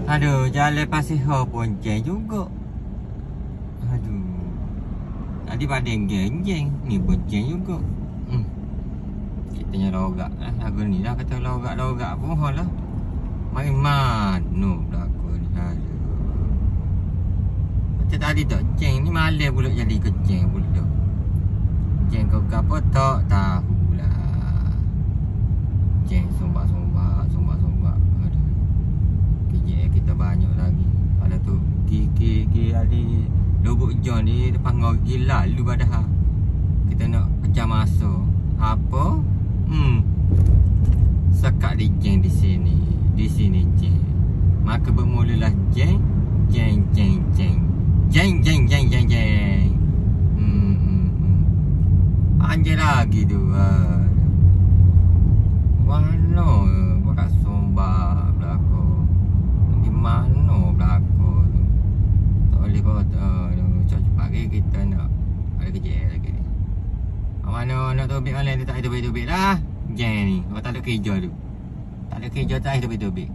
Aduh, jalan Pasir Ho pun jeng juga. Aduh. Tadi badan geng-geng, ni pun jeng juga. Kitanya logak lah. Lagu ni lah kata logak-logak pun lah. Main mana berlaku ni. Aduh. Macam tadi tak jeng ni malam pula jadi ke jeng pula. Jeng kau apa tak tahulah. Jeng sombak-sombak. Aduh. KJL kita banyak lagi. Ada tu Ki ada Lubuk John ni depan ngori lalu padahal. Kita nak pecah masa. Apa? Sekat di jeng di sini. Di sini jeng. Maka bermulalah jeng. Panjang lagi tu. Mana bekas sombak berlaku? Di mana berlaku tu? Tak boleh kata cepat lagi kita nak ada kerja lagi ni. Mana nak tobik online tu tak ada tobik lah. Jeng ni. Kalau tak ada kerja tu. Tak ada kerja tak ada tobik.